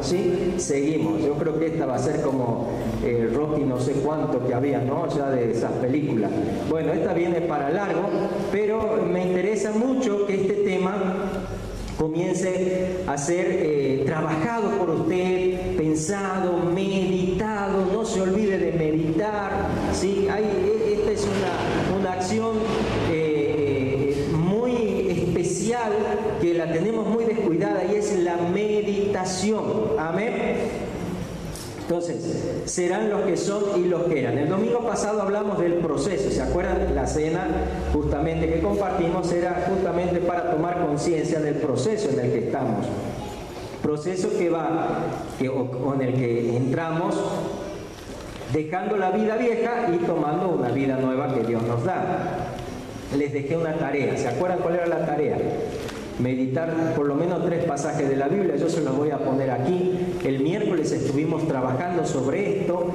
¿sí? Seguimos. Yo creo que esta va a ser como Rocky no sé cuánto que había, ¿no? Ya de esas películas. Bueno, esta viene para largo, pero me interesa mucho que este tema comience a ser trabajado por usted, pensado, meditado. No se olvide de meditar, ¿sí? Esta es una acción muy especial que la tenemos muy descuidada, y es la meditación. Amén. Entonces, serán los que son y los que eran. El domingo pasado hablamos del proceso. ¿Se acuerdan? La cena justamente que compartimos era justamente para tomar conciencia del proceso en el que estamos. Proceso con el que entramos dejando la vida vieja y tomando una vida nueva que Dios nos da. Les dejé una tarea. ¿Se acuerdan cuál era la tarea? Meditar por lo menos 3 pasajes de la Biblia. Yo se los voy a poner aquí. El miércoles estuvimos trabajando sobre esto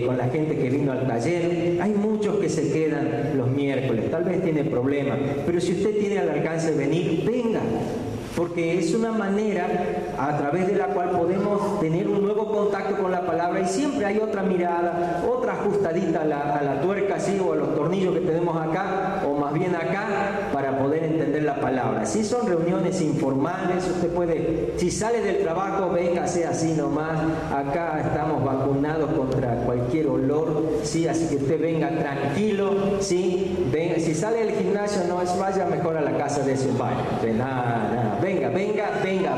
con la gente que vino al taller. Hay muchos que se quedan los miércoles, tal vez tiene problemas, pero si usted tiene al alcance de venir, venga, porque es una manera a través de la cual podemos tener un nuevo contacto con la palabra, y siempre hay otra mirada, otra ajustadita a la tuerca, ¿sí? O a los tornillos que tenemos acá, o más bien acá, para poder entender la palabra. Si son reuniones informales, usted puede, si sale del trabajo, véngase así nomás. Acá estamos vacunados contra cualquier olor, ¿sí? Así que usted venga tranquilo, ¿sí? Venga, si sale del gimnasio, no vaya mejor a la casa de su padre. Nada. Venga,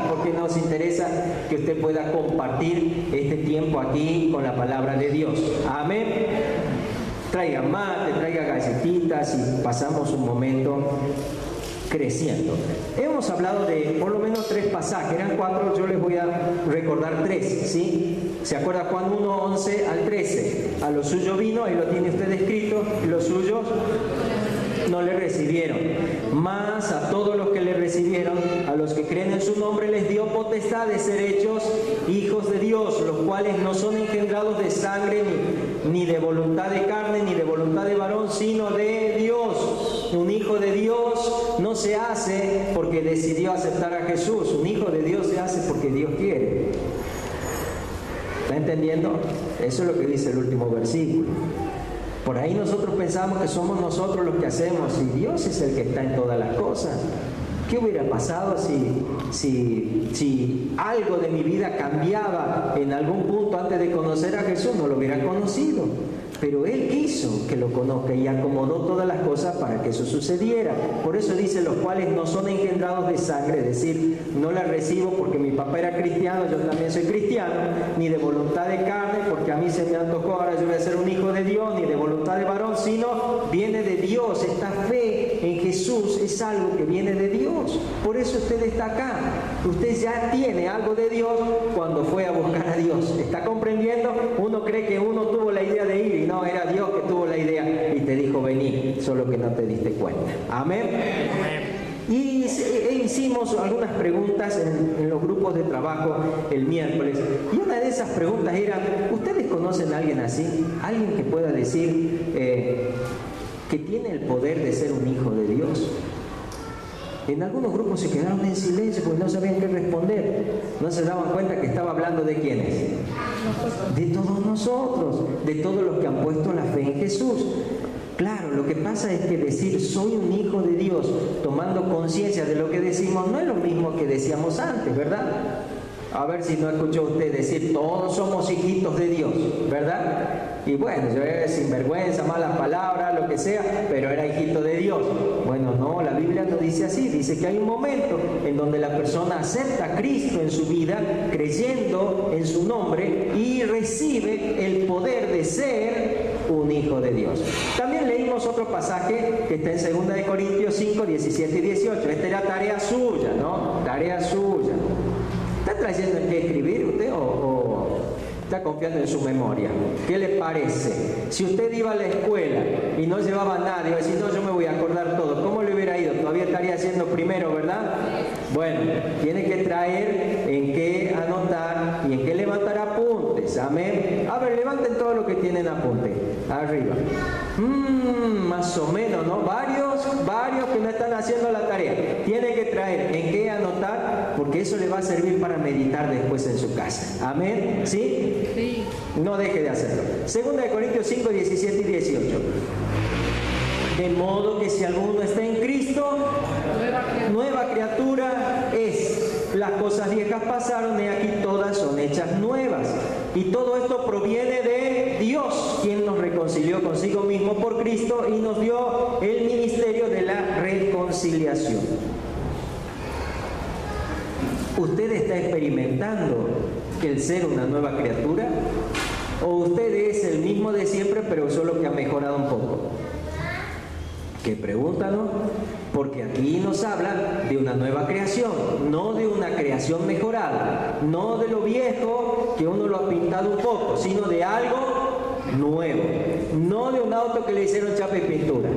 porque nos interesa que usted pueda compartir este tiempo aquí con la palabra de Dios. Amén. Traiga mate, traiga galletitas y pasamos un momento creciendo. Hemos hablado de por lo menos 3 pasajes, eran 4, yo les voy a recordar 3, ¿sí? ¿Se acuerda Juan 1, 11 al 13? A lo suyo vino, ahí lo tiene usted escrito, y los suyos no le recibieron. Mas a todos los que le recibieron, a los que creen en su nombre, les dio potestad de ser hechos hijos de Dios, los cuales no son engendrados de sangre, ni de voluntad de carne, ni de voluntad de varón, sino de Dios. Un hijo de Dios no se hace porque decidió aceptar a Jesús. Un hijo de Dios se hace porque Dios quiere. ¿Está entendiendo? Eso es lo que dice el último versículo. Por ahí nosotros pensamos que somos nosotros los que hacemos, y Dios es el que está en todas las cosas. ¿Qué hubiera pasado si algo de mi vida cambiaba en algún punto antes de conocer a Jesús? No lo hubiera conocido. Pero Él quiso que lo conozca y acomodó todas las cosas para que eso sucediera. Por eso dice, los cuales no son engendrados de sangre, es decir, no la recibo porque mi papá era cristiano, yo también soy cristiano, ni de voluntad de carne, porque a mí se me antojó, ahora yo voy a ser un hijo de Dios, ni de voluntad de varón, sino viene de Dios. Esta fe en Jesús es algo que viene de Dios. Por eso usted está acá. Usted ya tiene algo de Dios cuando fue a buscar a Dios. ¿Está comprendiendo? Uno cree que uno tuvo la idea de ir, y no, era Dios que tuvo la idea y te dijo vení, solo que no te diste cuenta. Amén. Y hicimos algunas preguntas en los grupos de trabajo el miércoles, y una de esas preguntas era, ¿ustedes conocen a alguien así? Alguien que pueda decir que tiene el poder de ser un hijo de Dios. En algunos grupos se quedaron en silencio porque no sabían qué responder. No se daban cuenta que estaba hablando de quiénes. De todos nosotros, de todos los que han puesto la fe en Jesús. Claro, lo que pasa es que decir soy un hijo de Dios, tomando conciencia de lo que decimos, no es lo mismo que decíamos antes, ¿verdad? A ver si no escuchó usted decir todos somos hijitos de Dios, ¿verdad? Y bueno, yo era sinvergüenza, malas palabras, lo que sea, pero era hijito de Dios. Bueno, no, la Biblia no dice así. Dice que hay un momento en donde la persona acepta a Cristo en su vida, creyendo en su nombre, y recibe el poder de ser un hijo de Dios. También leímos otro pasaje que está en 2 Corintios 5, 17 y 18. Esta era tarea suya, ¿no? Tarea suya. ¿Está trayendo en qué escribir usted o está confiando en su memoria? ¿Qué le parece? Si usted iba a la escuela y no llevaba a nadie, iba a decir, no, yo me voy a acordar todo. ¿Cómo le hubiera ido? Todavía estaría haciendo primero, ¿verdad? Bueno, tiene que traer en qué anotar y en qué levantar apuntes. Amén. A ver, levanten todo lo que tienen apunte. Arriba. Más o menos, ¿no? Varios que no están haciendo la tarea. Tiene que traer en qué anotar. porque eso le va a servir para meditar después en su casa. Amén. ¿Sí? Sí. No deje de hacerlo. 2 Corintios 5, 17 y 18. De modo que si alguno está en Cristo, nueva criatura es. Las cosas viejas pasaron y aquí todas son hechas nuevas. Y todo esto proviene de Dios, quien nos reconcilió consigo mismo por Cristo y nos dio el ministerio de la reconciliación. ¿Usted está experimentando el ser una nueva criatura? ¿O usted es el mismo de siempre, pero solo que ha mejorado un poco? ¿Qué pregunta, no? Porque aquí nos habla de una nueva creación, no de una creación mejorada, no de lo viejo que uno lo ha pintado un poco, sino de algo nuevo. No de un auto que le hicieron chapa y pintura,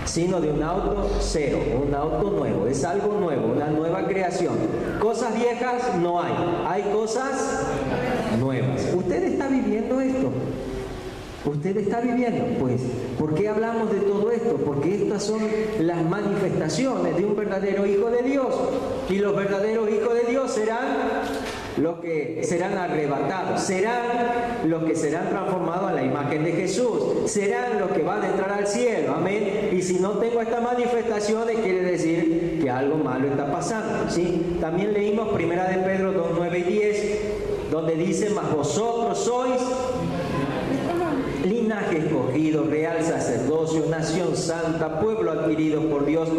sino de un auto cero, un auto nuevo. Es algo nuevo, una nueva creación. Cosas viejas no hay cosas nuevas. ¿Usted está viviendo esto? ¿Usted está viviendo? Pues, ¿por qué hablamos de todo esto? Porque estas son las manifestaciones de un verdadero Hijo de Dios. Y los verdaderos hijos de Dios serán los que serán arrebatados, serán los que serán transformados a la imagen de Jesús, serán los que van a entrar al cielo. Amén. Y si no tengo estas manifestaciones, quiere decir que algo malo está pasando, ¿sí? También leímos 1 de Pedro 2, 9 y 10, donde dice: mas vosotros sois linaje escogido, real sacerdocio, nación santa, pueblo adquirido por Dios,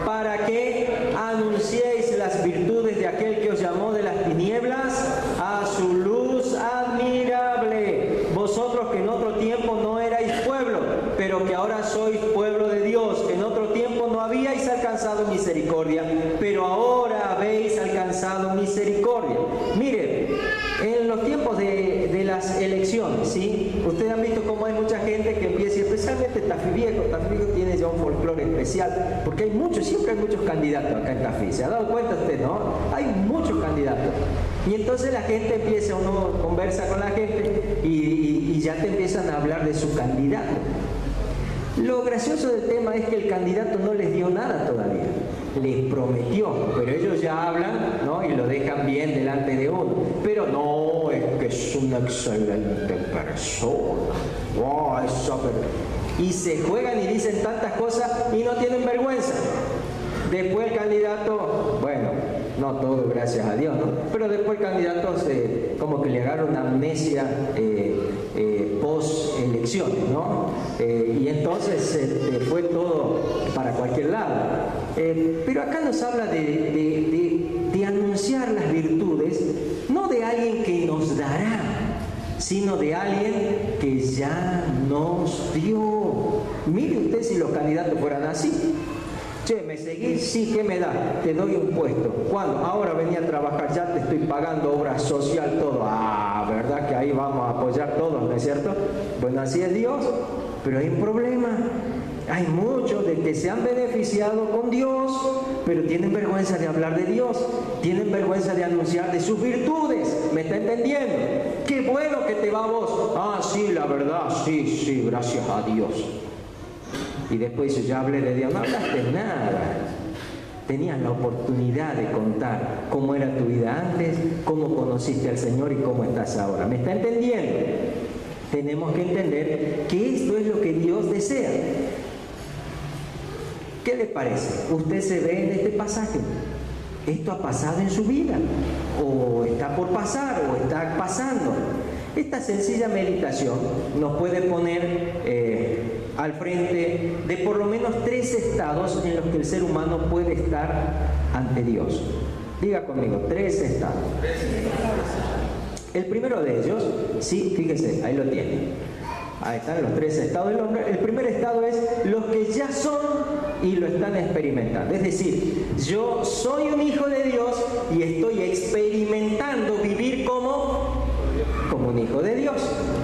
para que anunciéis las virtudes de aquel que os llamó de las tinieblas a su luz admirable. Vosotros que en otro tiempo no erais pueblo, pero que ahora sois pueblo de Dios, que en otro tiempo no habíais alcanzado misericordia, pero ahora habéis alcanzado misericordia. Mire, en los tiempos de las elecciones, ¿sí? Ustedes han visto cómo hay mucha gente que empieza, especialmente Tafí Viejo tiene ya un folclore especial, porque hay muchos, siempre hay muchos candidatos acá en Tafí. ¿Se ha dado cuenta usted, no? Hay muchos candidatos. Y entonces la gente empieza, uno conversa con la gente y ya te empiezan a hablar de su candidato. Lo gracioso del tema es que el candidato no les dio nada todavía, les prometió, pero ellos ya hablan, ¿no? Y lo dejan bien delante de uno. Pero no, es que es una excelente persona. Wow, y se juegan y dicen tantas cosas y no tienen vergüenza. Después el candidato, bueno, no todo gracias a Dios, ¿no? Pero después el candidato como que le agarra una amnesia post elecciones, ¿no? Y entonces fue todo para cualquier lado. Pero acá nos habla de anunciar las virtudes, no de alguien que nos dará, sino de alguien que ya nos dio. Mire usted si los candidatos fueran así. Che, ¿me seguís? Sí, ¿qué me da? Te doy un puesto. ¿Cuándo? Ahora venía a trabajar, ya te estoy pagando obra social, todo. Ah, ¿verdad que ahí vamos a apoyar todos, no es cierto? Bueno, así es Dios, pero hay un problema. Hay muchos de que se han beneficiado con Dios, pero tienen vergüenza de hablar de Dios, tienen vergüenza de anunciar de sus virtudes. ¿Me está entendiendo? Qué bueno que te va a vos. Ah, sí, la verdad, sí, gracias a Dios. Y después yo ya hablé de Dios, no hablaste nada. Tenías la oportunidad de contar cómo era tu vida antes, cómo conociste al Señor y cómo estás ahora. ¿Me está entendiendo? Tenemos que entender que esto es lo que Dios desea. ¿Qué le parece? ¿Usted se ve en este pasaje? ¿Esto ha pasado en su vida? ¿O está por pasar? ¿O está pasando? Esta sencilla meditación nos puede poner al frente de por lo menos 3 estados en los que el ser humano puede estar ante Dios. Diga conmigo, 3 estados. El primero de ellos, sí, fíjese, ahí lo tiene. Ahí están los 3 estados del hombre. El primer estado es los que ya son y lo están experimentando. Es decir, yo soy un hijo de Dios y estoy experimentando vivir como un hijo de Dios.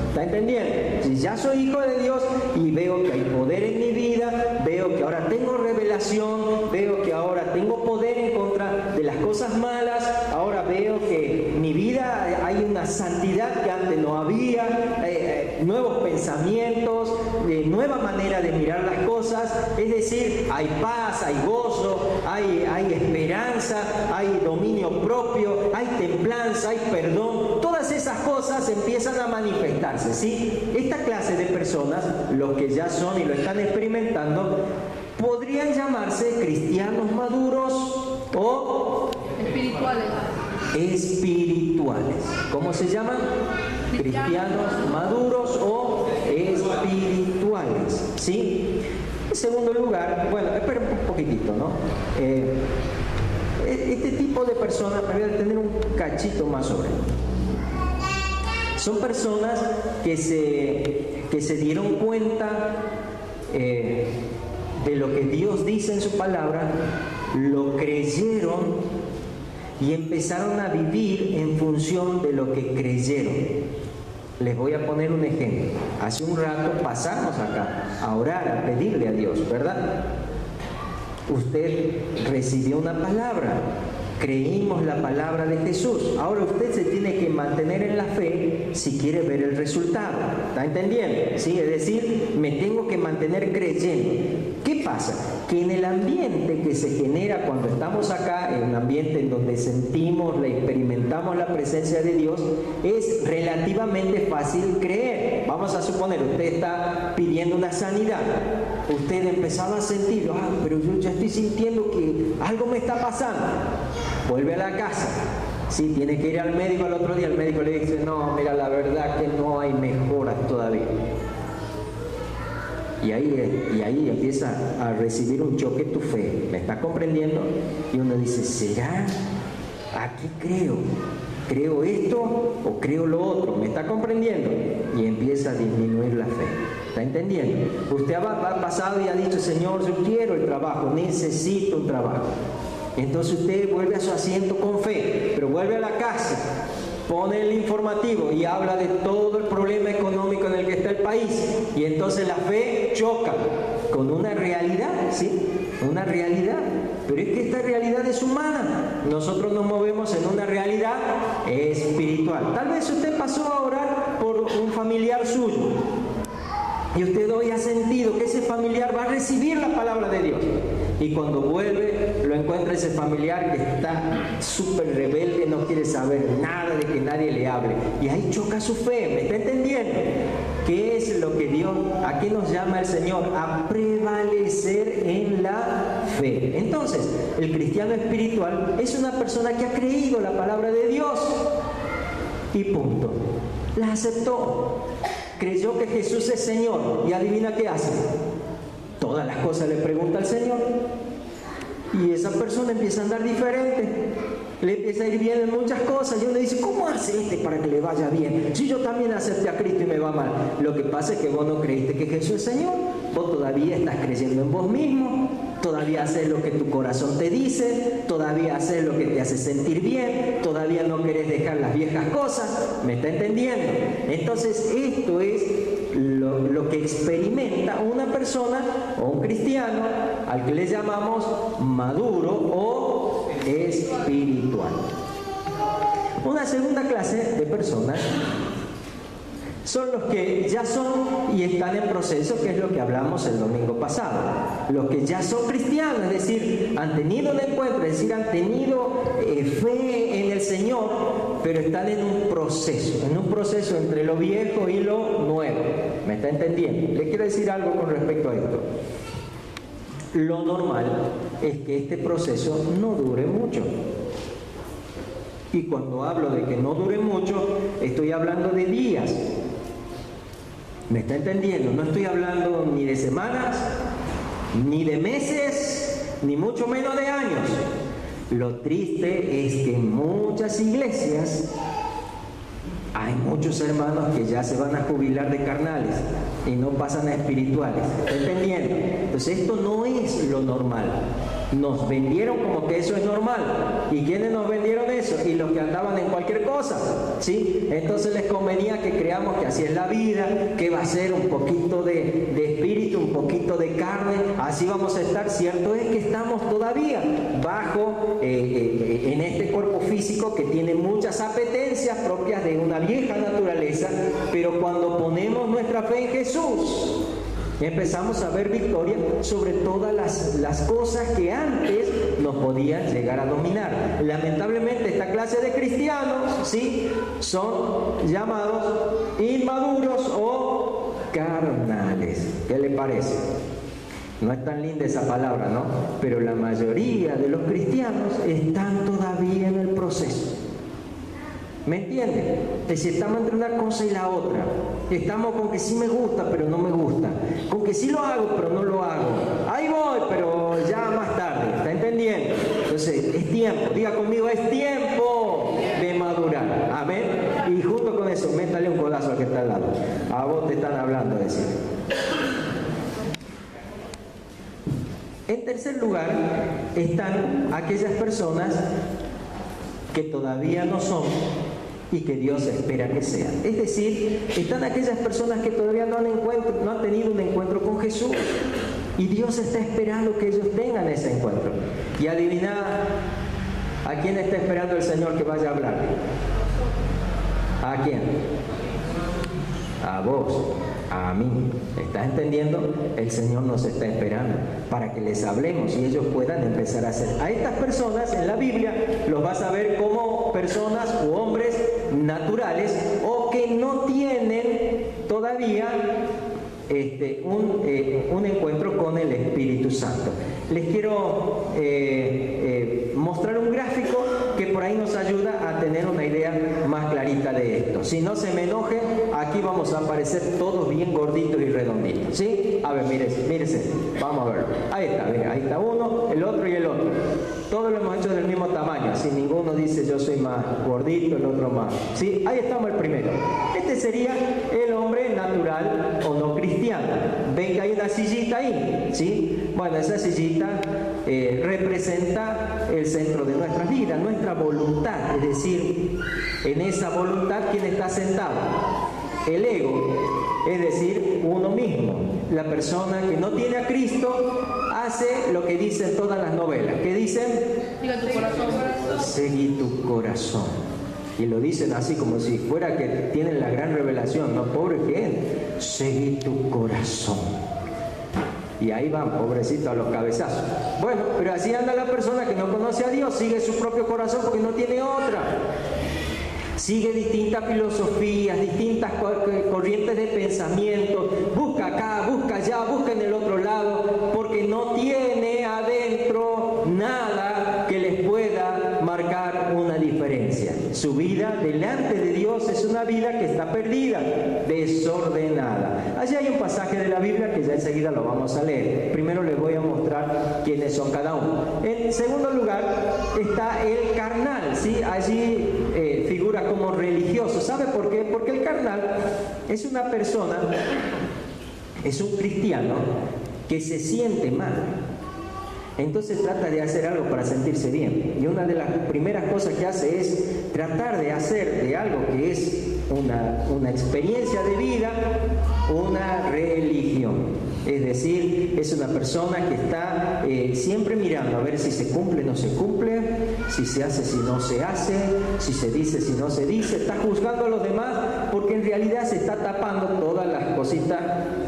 ¿Está entendiendo? Si ya soy hijo de Dios y veo que hay poder en mi vida, veo que ahora tengo revelación, veo que ahora tengo poder en contra de las cosas malas, ahora veo que mi vida hay una una santidad que antes no había, nuevos pensamientos, nueva manera de mirar las cosas, es decir, hay paz, hay gozo, hay esperanza, hay dominio propio, hay templanza, hay perdón, todas esas cosas empiezan a manifestarse, ¿sí? Esta clase de personas, los que ya son y lo están experimentando, podrían llamarse cristianos maduros o espirituales. Espirituales. ¿Cómo se llaman? Cristianos maduros o espirituales. ¿Sí? En segundo lugar, bueno, espera un poquitito, ¿no? Este tipo de personas, me voy a tener un cachito más sobre él. Son personas que se dieron cuenta de lo que Dios dice en su palabra, lo creyeron y empezaron a vivir en función de lo que creyeron. Les voy a poner un ejemplo. Hace un rato pasamos acá a orar, a pedirle a Dios, ¿verdad? Usted recibió una palabra, creímos la palabra de Jesús. Ahora usted se tiene que mantener en la fe si quiere ver el resultado. ¿Está entendiendo? ¿Sí? Es decir, me tengo que mantener creyendo. ¿Qué pasa? Que en el ambiente que se genera cuando estamos acá, en un ambiente en donde sentimos, experimentamos la presencia de Dios, es relativamente fácil creer. Vamos a suponer, usted está pidiendo una sanidad. Usted empezaba a sentir, pero yo ya estoy sintiendo que algo me está pasando. Vuelve a la casa. Sí, tiene que ir al médico al otro día. El médico le dice, no, mira, la verdad que no hay mejoras todavía. Y ahí empieza a recibir un choque tu fe. ¿Me está comprendiendo? Y uno dice, ¿será? Aquí creo. ¿Creo esto o creo lo otro? ¿Me está comprendiendo? Y empieza a disminuir la fe. ¿Está entendiendo? Usted ha pasado y ha dicho, Señor, yo quiero el trabajo, necesito un trabajo. Entonces usted vuelve a su asiento con fe, pero vuelve a la casa, pone el informativo y habla de todo el problema económico en el que está el país. Y entonces la fe choca con una realidad, ¿sí? Una realidad. Pero es que esta realidad es humana. Nosotros nos movemos en una realidad espiritual. Tal vez usted pasó a orar por un familiar suyo y usted hoy ha sentido que ese familiar va a recibir la palabra de Dios. Y cuando vuelve, lo encuentra ese familiar que está súper rebelde, no quiere saber nada de que nadie le hable. Y ahí choca su fe, ¿me está entendiendo? ¿Qué es lo que Dios, a qué nos llama el Señor? A prevalecer en la fe. Entonces, el cristiano espiritual es una persona que ha creído la palabra de Dios. Y punto. La aceptó. Creyó que Jesús es Señor. Y adivina qué hace. Todas las cosas le pregunta al Señor. Y esa persona empieza a andar diferente. Le empieza a ir bien en muchas cosas. Y uno dice, ¿cómo hace este para que le vaya bien? Si yo también acepté a Cristo y me va mal. Lo que pasa es que vos no creíste que Jesús es Señor. Vos todavía estás creyendo en vos mismo. Todavía haces lo que tu corazón te dice. Todavía haces lo que te hace sentir bien. Todavía no querés dejar las viejas cosas. ¿Me está entendiendo? Entonces esto es lo que experimenta una persona o un cristiano al que le llamamos maduro o espiritual. Una segunda clase de personas son los que ya son y están en proceso, que es lo que hablamos el domingo pasado. Los que ya son cristianos, es decir, han tenido un encuentro, es decir, han tenido fe en el Señor, pero están en un proceso entre lo viejo y lo nuevo. ¿Me está entendiendo? Le quiero decir algo con respecto a esto. Lo normal es que este proceso no dure mucho. Y cuando hablo de que no dure mucho, estoy hablando de días. ¿Me está entendiendo? No estoy hablando ni de semanas, ni de meses, ni mucho menos de años. Lo triste es que en muchas iglesias hay muchos hermanos que ya se van a jubilar de carnales y no pasan a espirituales. ¿Está entendiendo? Entonces esto no es lo normal. Nos vendieron como que eso es normal. ¿Y quiénes nos vendieron eso? Y los que andaban en cualquier cosa, ¿sí? Entonces les convenía que creamos que así es la vida, que va a ser un poquito de espíritu, un poquito de carne, así vamos a estar. Cierto es que estamos todavía bajo, en este cuerpo físico que tiene muchas apetencias propias de una vieja naturaleza, pero cuando ponemos nuestra fe en Jesús, empezamos a ver victoria sobre todas las cosas que antes nos podían llegar a dominar. Lamentablemente esta clase de cristianos, ¿sí?, son llamados inmaduros o carnales. ¿Qué le parece? No es tan linda esa palabra, ¿no? Pero la mayoría de los cristianos están todavía en el proceso. ¿Me entienden? Es decir, estamos entre una cosa y la otra. Estamos con que sí me gusta, pero no me gusta. Con que sí lo hago, pero no lo hago. Ahí voy, pero ya más tarde. ¿Está entendiendo? Entonces, es tiempo. Diga conmigo, es tiempo de madurar. Amén. Y junto con eso, métale un codazo al que está al lado. A vos te están hablando, decir. En tercer lugar, están aquellas personas que todavía no son y que Dios espera que sean. Es decir, están aquellas personas que todavía no han tenido un encuentro con Jesús, y Dios está esperando que ellos tengan ese encuentro. Y adivina a quién está esperando el Señor que vaya a hablar. ¿A quién? A vos, a mí. ¿Estás entendiendo? El Señor nos está esperando para que les hablemos y ellos puedan empezar a hacer. A estas personas en la Biblia los vas a ver como personas u hombres naturales, o que no tienen todavía un encuentro con el Espíritu Santo. Les quiero mostrar un gráfico que por ahí nos ayuda a tener una idea más clarita de esto. Si no se me enoje, aquí vamos a aparecer todos bien gorditos y redonditos, ¿sí? A ver, mírese, vamos a ver. Ahí está, mira, ahí está uno, el otro y el otro. Todos lo hemos hecho del mismo tamaño, así ninguno dice yo soy más gordito, el otro más. ¿Sí? Ahí estamos el primero. Este sería el hombre natural o no cristiano. Ven que hay una sillita ahí, ¿sí? Bueno, esa sillita representa el centro de nuestra vida, nuestra voluntad. Es decir, en esa voluntad, ¿quién está sentado? El ego, es decir, uno mismo. La persona que no tiene a Cristo hace lo que dicen todas las novelas. ¿Qué dicen? Siga tu corazón. Seguí tu corazón. Y lo dicen así como si fuera que tienen la gran revelación. No, pobre gente. Seguí tu corazón. Y ahí van, pobrecitos, a los cabezazos. Bueno, pero así anda la persona que no conoce a Dios. Sigue su propio corazón porque no tiene otra. Sigue distintas filosofías, distintas corrientes de pensamiento. Busca acá, busca allá, busca en el otro lado, porque no tiene adentro nada que les pueda marcar una diferencia. Su vida delante de Dios es una vida que está perdida, desordenada. Allí hay un pasaje de la Biblia que ya enseguida lo vamos a leer. Primero les voy a mostrar quiénes son cada uno. En segundo lugar está el carnal, ¿sí? Allí figura como religioso. ¿Sabe por qué? Porque el carnal es una persona, es un cristiano que se siente mal. Entonces trata de hacer algo para sentirse bien. Y una de las primeras cosas que hace es tratar de hacer de algo que es una experiencia de vida, una religión. Es decir, es una persona que está siempre mirando a ver si se cumple o no se cumple, si se hace, si no se hace, si se dice, si no se dice. Está juzgando a los demás porque en realidad se está tapando todas las cositas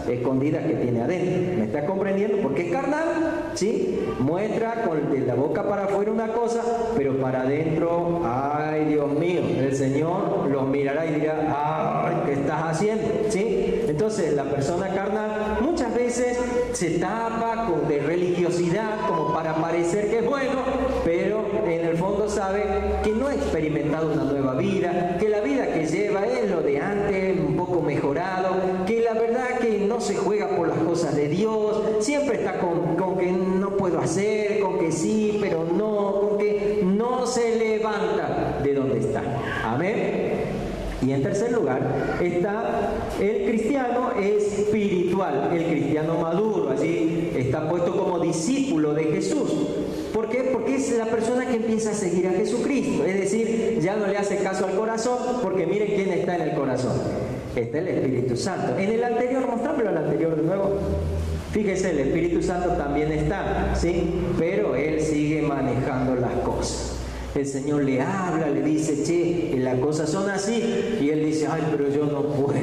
escondidas que tiene adentro. ¿Me está comprendiendo? Porque es carnal, ¿sí? Muestra de la boca para afuera una cosa, pero para adentro, ay Dios mío, el Señor los mirará y dirá, ay, ¿qué estás haciendo? ¿Sí? Entonces la persona carnal muchas veces se tapa de religiosidad como para parecer que es bueno, pero en el fondo sabe que no ha experimentado una nueva vida, que la vida que lleva es lo de antes, un poco mejorado, que la verdad que no se juega por las cosas de Dios, siempre está con que no puedo hacer, con que sí, pero no, con que no se levanta de donde está. Amén. Y en tercer lugar está el cristiano espiritual, el cristiano maduro. Allí está puesto como discípulo de Jesús. ¿Por qué? Porque es la persona que empieza a seguir a Jesucristo. Es decir, ya no le hace caso al corazón, porque miren quién está en el corazón. Está el Espíritu Santo. En el anterior, mostrámelo el anterior de nuevo. Fíjese, el Espíritu Santo también está, ¿sí? Pero Él sigue manejando las cosas. El Señor le habla, le dice, che, las cosas son así. Y Él dice, ay, pero yo no puedo.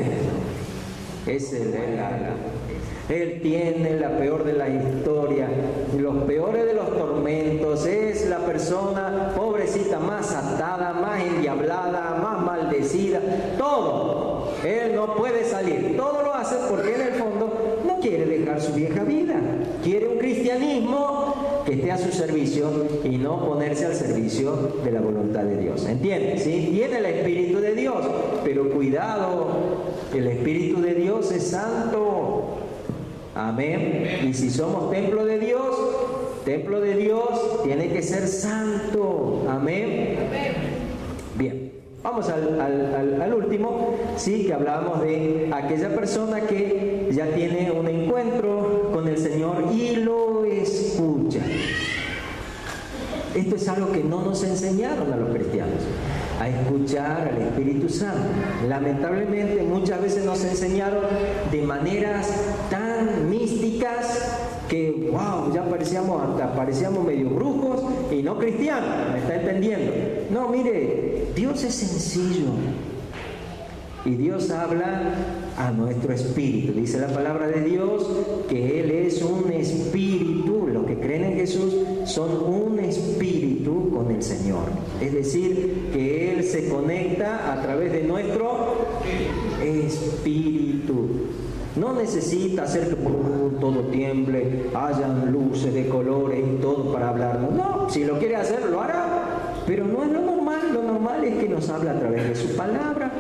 Él tiene la peor de la historia, los peores de los tormentos. Es la persona, pobrecita, más atada, más endiablada, más maldecida. Todo. Él no puede salir. Todo lo hace porque en el fondo no quiere dejar su vieja vida. Quiere un cristianismo que esté a su servicio y no ponerse al servicio de la voluntad de Dios. ¿Entiendes? ¿Sí? Tiene el Espíritu de Dios, pero cuidado, el Espíritu de Dios es santo. Amén. Y si somos templo de Dios tiene que ser santo. Amén. Bien, vamos al último, sí, que hablábamos de aquella persona que ya tiene un encuentro con el Señor y lo escucha. Esto es algo que no nos enseñaron a los cristianos, a escuchar al Espíritu Santo. Lamentablemente muchas veces nos enseñaron de maneras tan místicas que, wow, ya parecíamos medio brujos y no cristianos, ¿me está entendiendo? No, mire, Dios es sencillo. Y Dios habla a nuestro espíritu. Dice la palabra de Dios que Él es un espíritu. Los que creen en Jesús son un espíritu con el Señor. Es decir, que Él se conecta a través de nuestro espíritu. No necesita hacer que todo tiemble, hayan luces de colores y todo para hablarnos. No, si lo quiere hacer, lo hará. Pero no es lo normal. Lo normal es que nos habla a través de su palabra.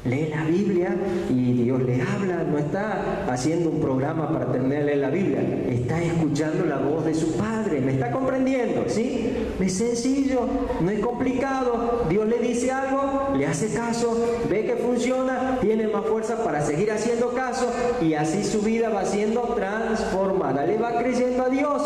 Lee la Biblia y Dios le habla. No está haciendo un programa para tenerle la Biblia. Está escuchando la voz de su Padre. ¿Me está comprendiendo? ¿Sí? Es sencillo, no es complicado. Dios le dice algo, le hace caso, ve que funciona, tiene más fuerza para seguir haciendo caso y así su vida va siendo transformada. Le va creyendo a Dios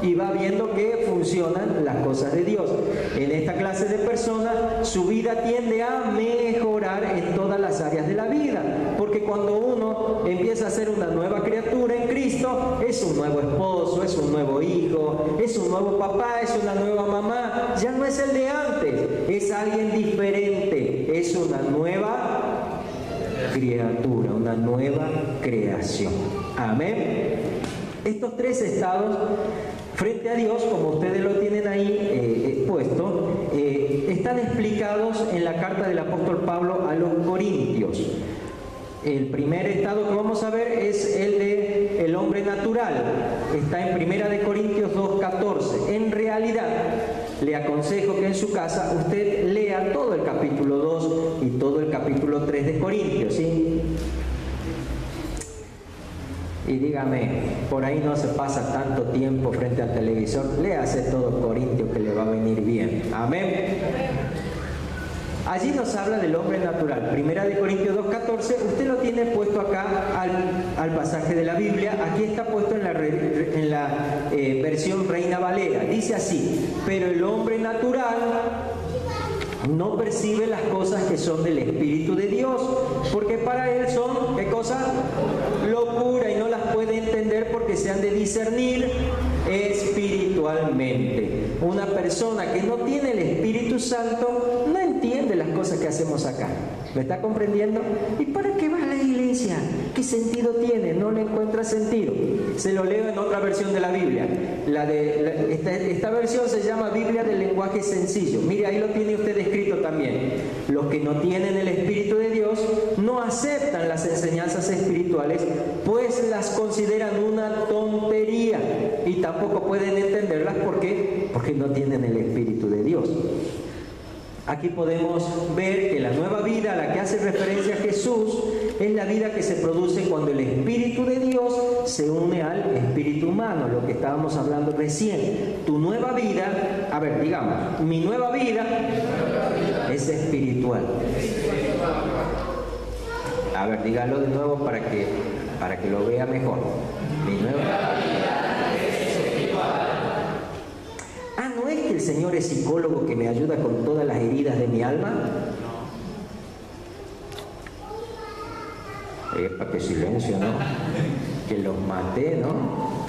y va viendo que funcionan las cosas de Dios. En esta clase de personas, su vida tiende a mejorar en todas las áreas de la vida, porque cuando uno empieza a ser una nueva criatura en Cristo, es un nuevo esposo, es un nuevo hijo, es un nuevo papá, es una nueva mamá, ya no es el de antes, es alguien diferente, es una nueva criatura, una nueva creación. Amén. Estos tres estados frente a Dios, como ustedes lo tienen ahí puesto, están explicados en la carta del apóstol Pablo a los Corintios. El primer estado que vamos a ver es el de el hombre natural. Está en 1 Corintios 2:14. En realidad, le aconsejo que en su casa usted lea todo el capítulo 2 y todo el capítulo 3 de Corintios, ¿sí? Y dígame, por ahí no se pasa tanto tiempo frente al televisor, léase todo Corintios que le va a venir bien. Amén. Allí nos habla del hombre natural. 1 Corintios 2:14, usted lo tiene puesto acá al pasaje de la Biblia. Aquí está puesto en la versión Reina Valera. Dice así: pero el hombre natural no percibe las cosas que son del Espíritu de Dios, porque para él son, ¿qué cosa? Locura, y no las puede entender porque se han de discernir espiritualmente. Una persona que no tiene el Espíritu Santo no entiende las cosas que hacemos acá. ¿Me está comprendiendo? ¿Y para qué va a la iglesia? ¿Qué sentido tiene? No le encuentra sentido. Se lo leo en otra versión de la Biblia. Esta versión se llama Biblia del lenguaje sencillo. Mire, ahí lo tiene usted escrito también. Los que no tienen el Espíritu de Dios no aceptan las enseñanzas espirituales, pues las consideran una tontería y tampoco pueden entenderlas porque no tienen el Espíritu de Dios. Aquí podemos ver que la nueva vida a la que hace referencia Jesús es la vida que se produce cuando el Espíritu de Dios se une al espíritu humano, lo que estábamos hablando recién. Tu nueva vida, a ver, digamos, mi nueva vida es espiritual. A ver, dígalo de nuevo para que lo vea mejor. Mi nueva vida es espiritual. Señor es psicólogo que me ayuda con todas las heridas de mi alma? Epa, qué silencio, ¿no? Que los maté, ¿no?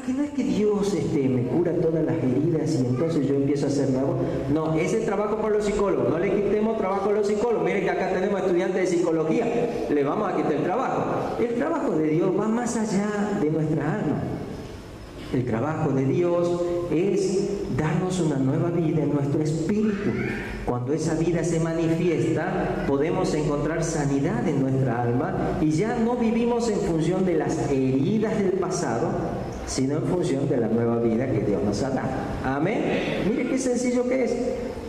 Que no es que Dios me cura todas las heridas y entonces yo empiezo a hacer nuevo. No, ese es trabajo para los psicólogos. No le quitemos trabajo a los psicólogos. Miren que acá tenemos estudiantes de psicología. Le vamos a quitar el trabajo. El trabajo de Dios va más allá de nuestra alma. El trabajo de Dios es darnos una nueva vida en nuestro espíritu. Cuando esa vida se manifiesta, podemos encontrar sanidad en nuestra alma y ya no vivimos en función de las heridas del pasado, sino en función de la nueva vida que Dios nos ha dado. Amén. Mire qué sencillo que es.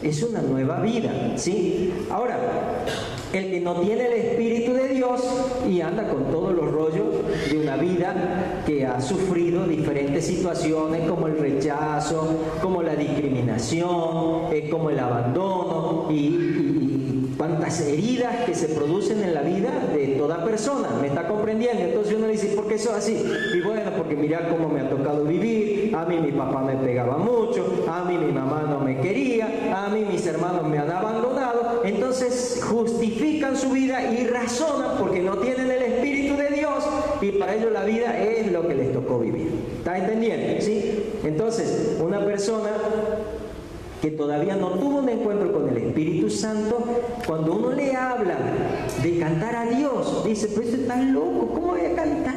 Es una nueva vida, ¿sí? Ahora, el que no tiene el Espíritu de Dios y anda con todos los rollos de una vida que ha sufrido diferentes situaciones como el rechazo, como la discriminación, como el abandono y cuántas heridas que se producen en la vida de toda persona. ¿Me está comprendiendo? Entonces uno dice, ¿por qué eso es así? Y bueno, porque mira cómo me ha tocado vivir. A mí mi papá me pegaba mucho, a mí mi mamá no me quería, a mí mis hermanos me han abandonado. Entonces justifican su vida y razonan porque no tienen el Espíritu de Dios y para ellos la vida es lo que les tocó vivir. ¿Está entendiendo? ¿Sí? Entonces, una persona que todavía no tuvo un encuentro con el Espíritu Santo, cuando uno le habla de cantar a Dios, dice, pues estás loco, ¿cómo voy a cantar?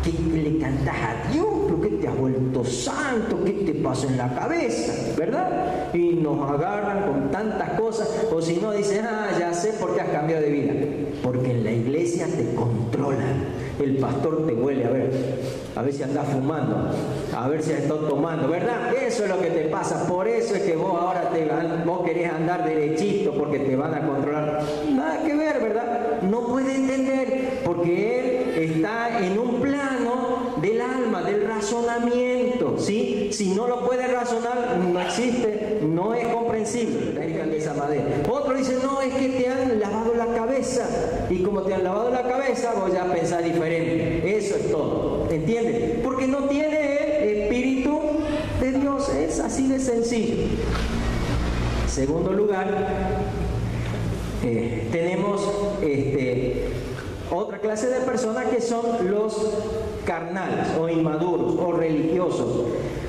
¿Qué le cantas a Dios? ¿Pero qué te has vuelto santo? ¿Qué te pasó en la cabeza? ¿Verdad? Y nos agarran con tantas cosas, o si no dicen, ya sé por qué has cambiado de vida. Porque en la iglesia te controlan. El pastor te huele, a ver si andas fumando, a ver si has estado tomando, ¿verdad? Eso es lo que te pasa, por eso es que vos ahora vos querés andar derechito porque te van a controlar. Nada que ver, ¿verdad? No puede entender, porque él está en un plano del alma, del razonamiento, ¿sí? Si no lo puede razonar, no existe, no es comprensible, de esa manera. Otro dice, no, es que te han lavado la cabeza, y como te han lavado la cabeza, vos ya pensás diferente. Eso es todo, ¿entiendes? Porque no tiene el Espíritu de Dios, es así de sencillo. En segundo lugar, tenemos otra clase de personas que son los carnales o inmaduros o religiosos,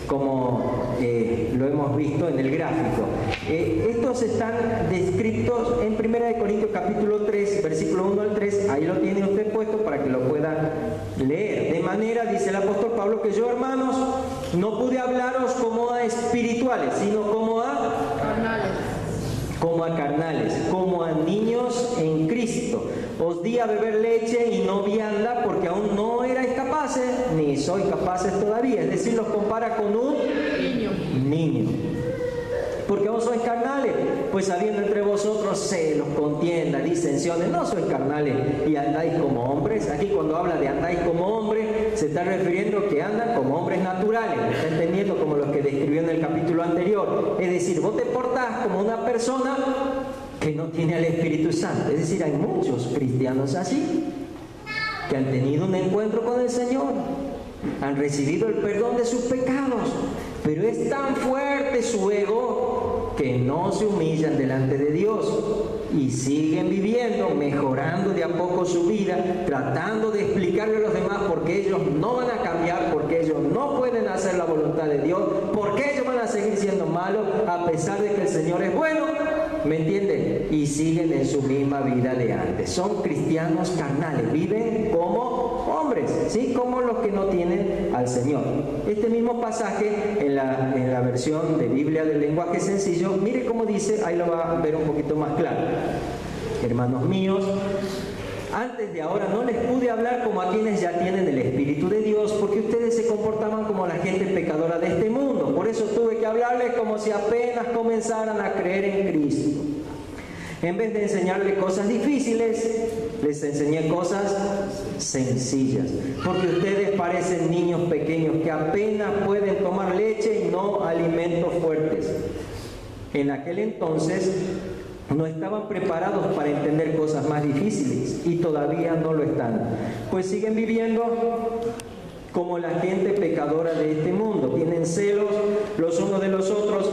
como lo hemos visto en el gráfico. Estos están descritos en 1 Corintios capítulo 3, versículo 1 al 3, ahí lo tiene usted puesto para que lo pueda leer. De manera, dice el apóstol Pablo, que yo, hermanos, no pude hablaros como a espirituales, sino como a carnales. Como a carnales, como a niños en Cristo. Os di a beber leche y no vianda, porque aún no erais capaces, ni sois capaces todavía. Es decir, los compara con un niño. Porque vos sois carnales, pues habiendo entre vosotros celos, contiendas, disensiones, no sois carnales y andáis como hombres. Aquí cuando habla de andáis como hombres, se está refiriendo que andan como hombres naturales, está entendiendo como los que describió en el capítulo anterior. Es decir, vos te portás como una persona que no tiene al Espíritu Santo. Es decir, hay muchos cristianos así, que han tenido un encuentro con el Señor, han recibido el perdón de sus pecados, pero es tan fuerte su ego que no se humillan delante de Dios y siguen viviendo, mejorando de a poco su vida, tratando de explicarle a los demás por qué ellos no van a cambiar, porque ellos no pueden hacer la voluntad de Dios, porque ellos van a seguir siendo malos a pesar de que el Señor es bueno. ¿Me entienden? Y siguen en su misma vida de antes. Son cristianos carnales, viven como hombres, ¿sí? Como los que no tienen al Señor. Este mismo pasaje en la versión de Biblia del lenguaje sencillo, mire cómo dice, ahí lo va a ver un poquito más claro. Hermanos míos, antes de ahora no les pude hablar como a quienes ya tienen el Espíritu de Dios, porque ustedes se comportaban como la gente pecadora de este mundo. Por eso tuve que hablarles como si apenas comenzaran a creer en Cristo. En vez de enseñarles cosas difíciles, les enseñé cosas sencillas. Porque ustedes parecen niños pequeños que apenas pueden tomar leche y no alimentos fuertes. En aquel entonces no estaban preparados para entender cosas más difíciles y todavía no lo están, pues siguen viviendo como la gente pecadora de este mundo. Tienen celos los unos de los otros,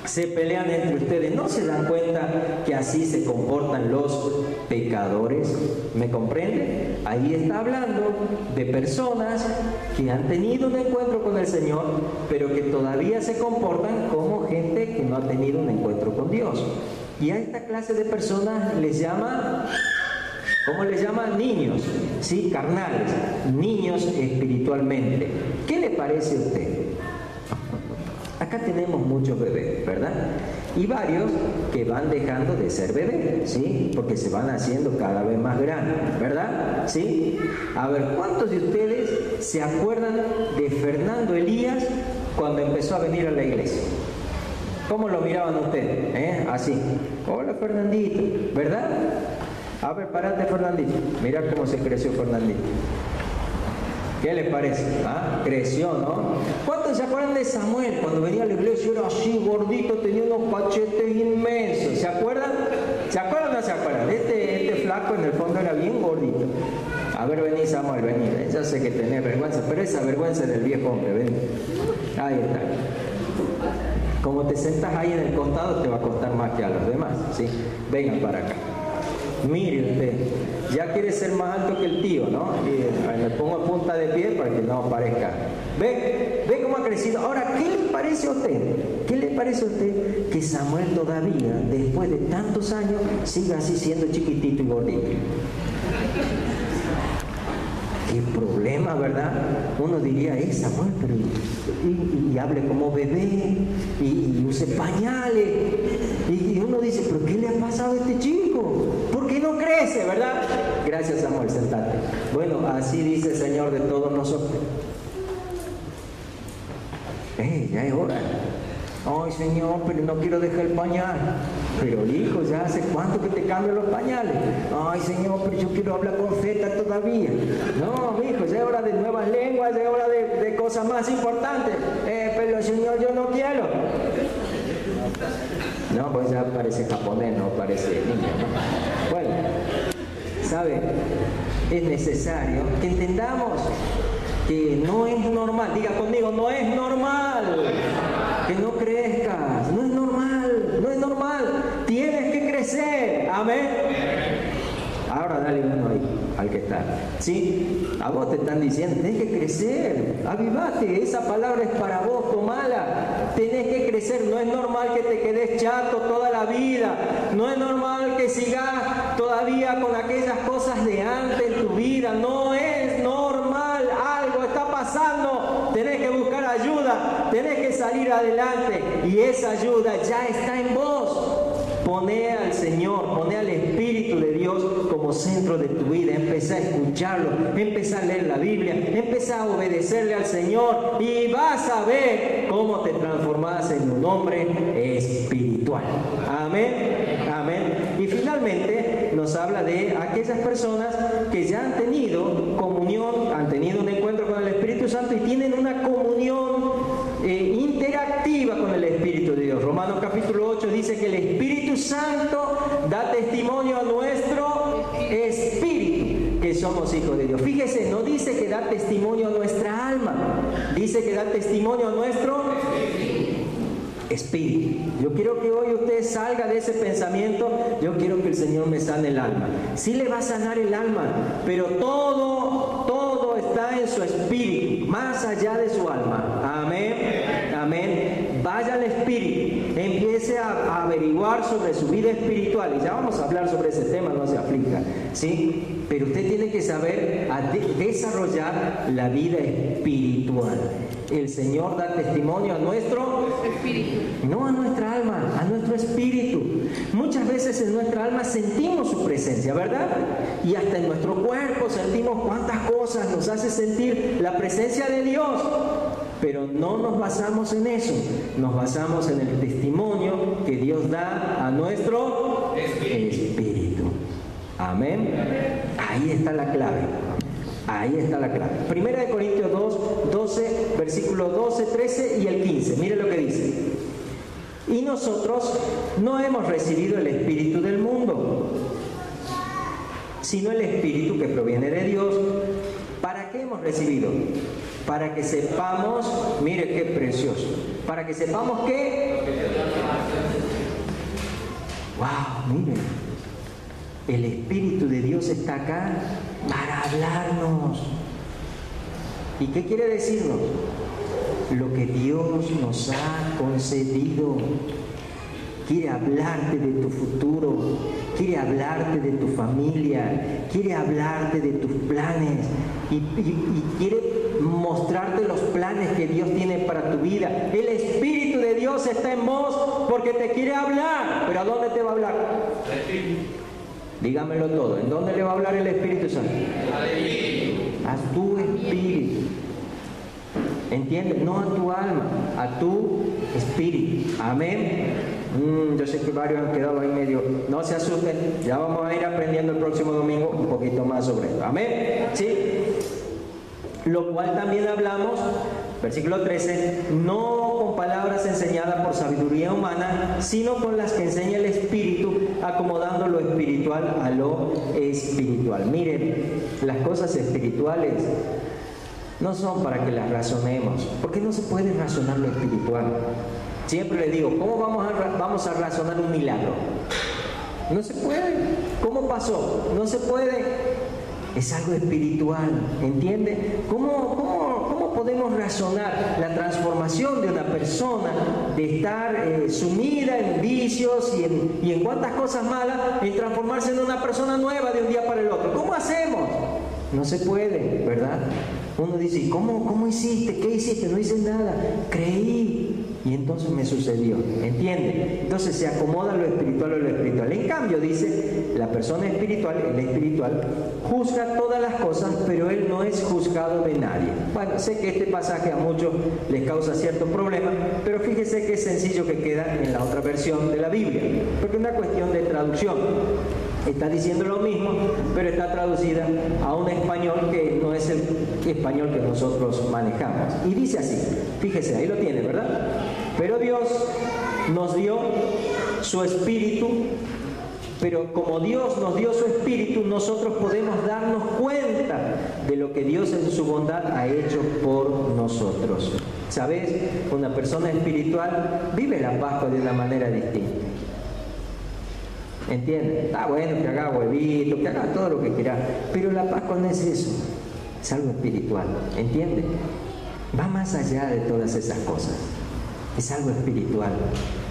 se pelean entre ustedes. ¿No se dan cuenta que así se comportan los pecadores? ¿Me comprende? Ahí está hablando de personas que han tenido un encuentro con el Señor, pero que todavía se comportan como gente que no ha tenido un encuentro con Dios. Y a esta clase de personas les llama, ¿cómo les llama? Niños, ¿sí? Carnales, niños espiritualmente. ¿Qué le parece a usted? Acá tenemos muchos bebés, ¿verdad? Y varios que van dejando de ser bebés, ¿sí? Porque se van haciendo cada vez más grandes, ¿verdad? ¿Sí? A ver, ¿cuántos de ustedes se acuerdan de Fernando Elías cuando empezó a venir a la iglesia? ¿Cómo lo miraban ustedes? Así. Hola, Fernandito, ¿verdad? A ver, parate, Fernandito. Mira cómo se creció Fernandito. ¿Qué les parece? Creció, ¿no? ¿Cuántos se acuerdan de Samuel? Cuando venía a la iglesia era así, gordito, tenía unos cachetes inmensos. ¿Se acuerdan? ¿Se acuerdan o no se acuerdan? Este flaco en el fondo era bien gordito. A ver, vení, Samuel, vení. Ya sé que tenés vergüenza, pero esa vergüenza del viejo hombre, vení. Ahí está. Como te sentas ahí en el costado, te va a costar más que a los demás, ¿sí? Vengan para acá. Mire usted, ya quiere ser más alto que el tío, ¿no? Y me pongo a punta de pie para que no parezca. ¿Ve cómo ha crecido? Ahora, ¿qué le parece a usted? ¿Qué le parece a usted que Samuel todavía, después de tantos años, siga así siendo chiquitito y gordito? Qué problema, ¿verdad? Uno diría, Samuel, pero y hable como bebé, y use pañales, y uno dice, pero ¿qué le ha pasado a este chico? ¿Por qué no crece, verdad? Gracias, Samuel, sentate. Bueno, así dice el Señor de todos nosotros. Ya es hora. Ay, Señor, pero no quiero dejar el pañal. Pero hijo, ¿ya hace cuánto que te cambian los pañales? Ay, Señor, pero yo quiero hablar con Zeta todavía. No, hijo, ya es hora de nuevas lenguas, ya es hora de cosas más importantes. Pero Señor, yo no quiero. No, pues ya parece japonés, no parece niño, ¿no? Bueno, ¿sabe? Es necesario que entendamos que no es normal. Diga conmigo, no es normal que no crezcas. No es normal, no es normal. Tienes que crecer. Amén. Ahora dale uno ahí, al que está. ¿Sí? A vos te están diciendo, tenés que crecer. Avivate, esa palabra es para vos, tomala. Tenés que crecer. No es normal que te quedes chato toda la vida. No es normal que sigas todavía con aquellas cosas de antes en tu vida. No es normal. Algo está pasando. Tenés que buscar ayuda. Tenés que salir adelante. Y esa ayuda ya está en vos. Poné al Señor, poné al Espíritu de Dios como centro de tu vida. Empezá a escucharlo, empezá a leer la Biblia, empezá a obedecerle al Señor y vas a ver cómo te transformás en un hombre espiritual. Amén, amén. Y finalmente nos habla de aquellas personas que ya han tenido comunión, han tenido un encuentro con el Espíritu Santo y tienen una comunión interactiva con el Espíritu de Dios. Romanos capítulo 8 dice que el Espíritu Santo da testimonio a nuestro espíritu que somos hijos de Dios. Fíjese, no dice que da testimonio a nuestra alma, dice que da testimonio a nuestro espíritu. Yo quiero que hoy usted salga de ese pensamiento. Yo quiero que el Señor me sane el alma. Sí le va a sanar el alma, pero todo está en su espíritu, más allá de su alma. Amén, amén. Vaya al espíritu, empiece a averiguar sobre su vida espiritual, y ya vamos a hablar sobre ese tema, no se aflija, ¿sí? Pero usted tiene que saber desarrollar la vida espiritual. El Señor da testimonio a nuestro espíritu, no a nuestra alma, a nuestro espíritu. Muchas veces en nuestra alma sentimos su presencia, ¿verdad? Y hasta en nuestro cuerpo sentimos cuántas cosas nos hace sentir la presencia de Dios. Pero no nos basamos en eso, nos basamos en el testimonio que Dios da a nuestro espíritu. Amén. Ahí está la clave. Ahí está la clave. Primera de Corintios 2, 12, versículos 12, 13 y el 15. Mire lo que dice. Y nosotros no hemos recibido el espíritu del mundo, sino el espíritu que proviene de Dios, para qué hemos recibido? Para que sepamos, mire qué precioso, para que sepamos que... ¡Wow! Mire, el Espíritu de Dios está acá para hablarnos. ¿Y qué quiere decirnos? Lo que Dios nos ha concedido. Quiere hablarte de tu futuro, quiere hablarte de tu familia, quiere hablarte de tus planes y quiere mostrarte los planes que Dios tiene para tu vida. El Espíritu de Dios está en vos porque te quiere hablar. ¿Pero a dónde te va a hablar? Dígamelo todo. ¿En dónde le va a hablar el Espíritu Santo? A tu espíritu. ¿Entiendes? No a tu alma, a tu espíritu. Amén. Yo sé que varios han quedado ahí medio. No se asusten, ya vamos a ir aprendiendo el próximo domingo un poquito más sobre esto. Amén. ¿Sí? Lo cual también hablamos, versículo 13, no con palabras enseñadas por sabiduría humana, sino con las que enseña el Espíritu, acomodando lo espiritual a lo espiritual. Miren, las cosas espirituales no son para que las razonemos, porque no se puede razonar lo espiritual. Siempre le digo, ¿cómo vamos a razonar un milagro? No se puede. ¿Cómo pasó? No se puede. Es algo espiritual, ¿entiende? ¿Cómo podemos razonar la transformación de una persona de estar sumida en vicios y en cuantas cosas malas, en transformarse en una persona nueva de un día para el otro? ¿Cómo hacemos? No se puede, ¿verdad? Uno dice, ¿cómo hiciste? ¿Qué hiciste? No hice nada. Creí. Y entonces me sucedió, ¿entiende? Entonces se acomoda lo espiritual a lo espiritual. En cambio, dice, la persona espiritual, el espiritual, juzga todas las cosas, pero él no es juzgado de nadie. Bueno, sé que este pasaje a muchos les causa cierto problema, pero fíjese que es sencillo que queda en la otra versión de la Biblia, porque es una cuestión de traducción. Está diciendo lo mismo, pero está traducida a un español que no es el español que nosotros manejamos. Y dice así, fíjese, ahí lo tiene, ¿verdad? Pero Dios nos dio su Espíritu, pero como Dios nos dio su Espíritu, nosotros podemos darnos cuenta de lo que Dios en su bondad ha hecho por nosotros. ¿Sabes? Una persona espiritual vive la Pascua de una manera distinta. ¿Entiendes? Está bueno que haga huevito, que haga todo lo que quiera, pero la Pascua no es eso, es algo espiritual, ¿entiendes? Va más allá de todas esas cosas, es algo espiritual,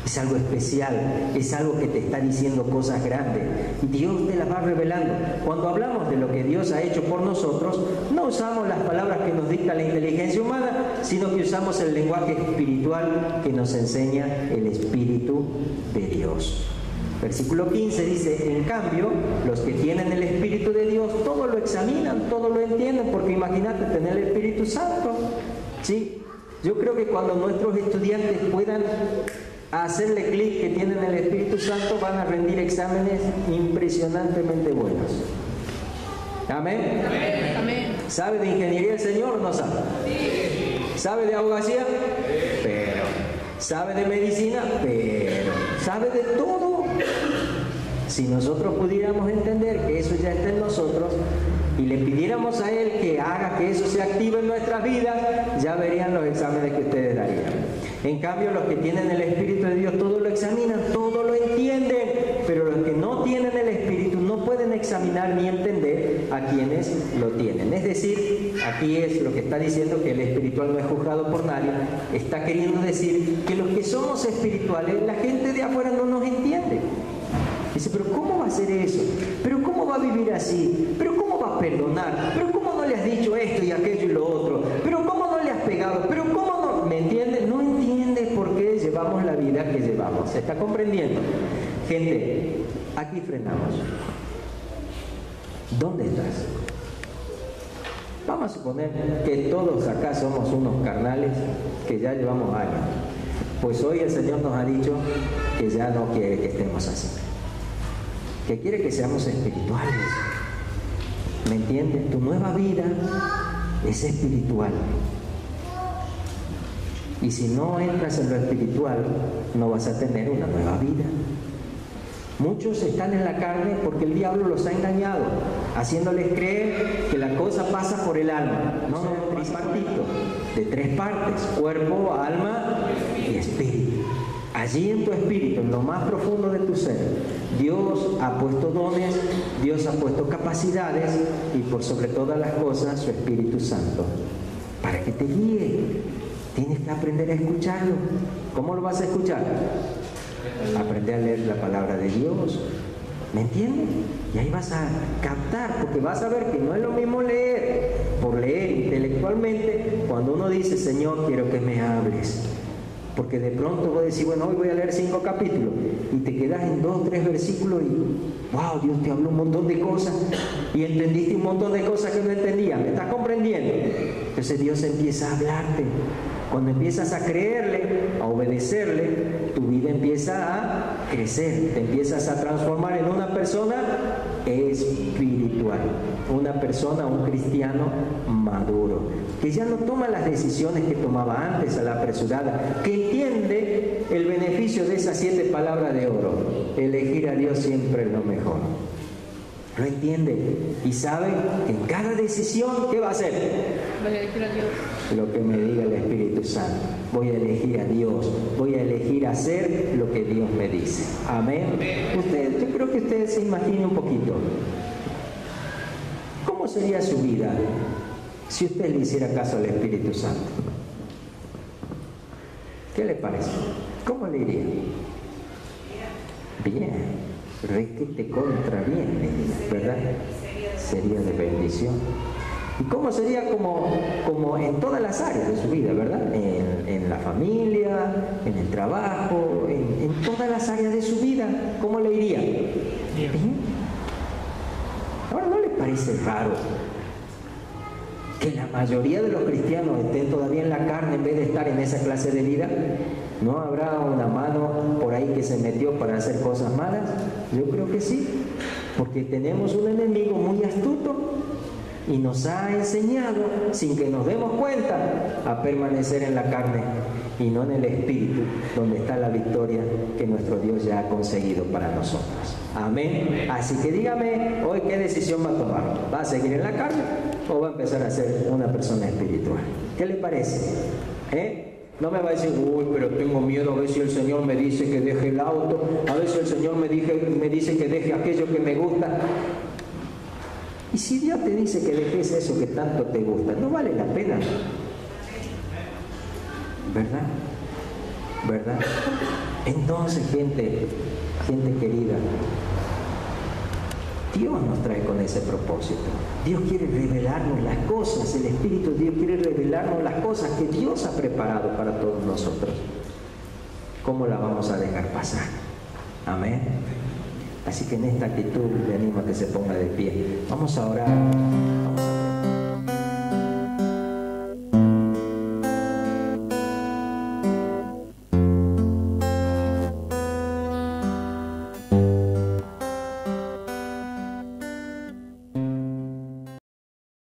es algo especial, es algo que te está diciendo cosas grandes y Dios te las va revelando. Cuando hablamos de lo que Dios ha hecho por nosotros, no usamos las palabras que nos dicta la inteligencia humana, sino que usamos el lenguaje espiritual que nos enseña el Espíritu de Dios. Versículo 15 dice, en cambio, los que tienen el Espíritu de Dios, todo lo examinan, todo lo entienden, porque imagínate tener el Espíritu Santo, ¿sí? Yo creo que cuando nuestros estudiantes puedan hacerle clic que tienen el Espíritu Santo, van a rendir exámenes impresionantemente buenos. ¿Amén? Amén. ¿Sabe de ingeniería el Señor o no sabe? Sí. ¿Sabe de abogacía? Pero. ¿Sabe de medicina? Pero. ¿Sabe de todo? Si nosotros pudiéramos entender que eso ya está en nosotros y le pidiéramos a Él que haga que eso se active en nuestras vidas, ya verían los exámenes que ustedes darían. En cambio, los que tienen el Espíritu de Dios todo lo examinan, todo lo entienden, pero los que no tienen el Espíritu no pueden examinar ni entender a quienes lo tienen. Es decir, aquí es lo que está diciendo, que el espiritual no es juzgado por nadie. Está queriendo decir que los que somos espirituales, la gente de afuera no nos entiende. Dice, pero ¿cómo va a hacer eso? ¿Pero cómo va a vivir así? ¿Pero cómo va a perdonar? ¿Pero cómo no le has dicho esto y aquello y lo otro? ¿Pero cómo no le has pegado? ¿Pero cómo no? ¿Me entiende? No entiende por qué llevamos la vida que llevamos. ¿Se está comprendiendo? Gente, aquí frenamos. ¿Dónde estás? Vamos a suponer que todos acá somos unos carnales que ya llevamos años. Pues hoy el Señor nos ha dicho que ya no quiere que estemos así. Que quiere que seamos espirituales. ¿Me entiendes? Tu nueva vida es espiritual. Y si no entras en lo espiritual, no vas a tener una nueva vida. Muchos están en la carne porque el diablo los ha engañado, haciéndoles creer que la cosa pasa por el alma. No, tripartito, de 3 partes: cuerpo, alma y espíritu. Allí en tu espíritu, en lo más profundo de tu ser, Dios ha puesto dones, Dios ha puesto capacidades y por sobre todas las cosas su Espíritu Santo, para que te guíe. Tienes que aprender a escucharlo. ¿Cómo lo vas a escuchar? Aprender a leer la palabra de Dios. ¿Me entiendes? Y ahí vas a captar, porque vas a ver que no es lo mismo leer por leer intelectualmente cuando uno dice: Señor, quiero que me hables. Porque de pronto vos decís: bueno, hoy voy a leer 5 capítulos, y te quedas en 2 o 3 versículos y wow, Dios te habló un montón de cosas y entendiste un montón de cosas que no entendías. ¿Me estás comprendiendo? Entonces Dios empieza a hablarte. Cuando empiezas a creerle, a obedecerle, tu vida empieza a crecer, te empiezas a transformar en una persona espiritual, una persona, un cristiano maduro, que ya no toma las decisiones que tomaba antes a la apresurada, que entiende el beneficio de esas 7 palabras de oro: elegir a Dios siempre es lo mejor. Lo entiende y sabe que en cada decisión, ¿qué va a hacer? Voy a elegir a Dios. Lo que me diga el Espíritu Santo. Voy a elegir a Dios, voy a elegir hacer lo que Dios me dice. Amén. Yo creo que usted se imagine un poquito. ¿Cómo sería su vida si usted le hiciera caso al Espíritu Santo? ¿Qué le parece? ¿Cómo le iría? Bien. Requete contra bien, ¿verdad? Sería de bendición. ¿Y cómo sería como en todas las áreas de su vida, verdad? En la familia, en el trabajo, en todas las áreas de su vida, ¿cómo le iría? Bien. Ahora, ¿no les parece raro que la mayoría de los cristianos estén todavía en la carne en vez de estar en esa clase de vida? ¿No habrá una mano por ahí que se metió para hacer cosas malas? Yo creo que sí, porque tenemos un enemigo muy astuto y nos ha enseñado, sin que nos demos cuenta, a permanecer en la carne y no en el espíritu, donde está la victoria que nuestro Dios ya ha conseguido para nosotros. Amén. Así que dígame hoy, ¿qué decisión va a tomar? ¿Va a seguir en la carne o va a empezar a ser una persona espiritual? ¿Qué le parece? No me va a decir: uy, pero tengo miedo, a ver si el Señor me dice que deje el auto, a ver si el Señor me dice que deje aquello que me gusta. Y si Dios te dice que dejes eso que tanto te gusta, no vale la pena, ¿verdad? ¿Verdad? Entonces, gente querida, Dios nos trae con ese propósito. Dios quiere revelarnos las cosas, el Espíritu de Dios quiere revelarnos las cosas que Dios ha preparado para todos nosotros. ¿Cómo la vamos a dejar pasar? Amén. Así que en esta actitud le animo a que se ponga de pie. Vamos a orar.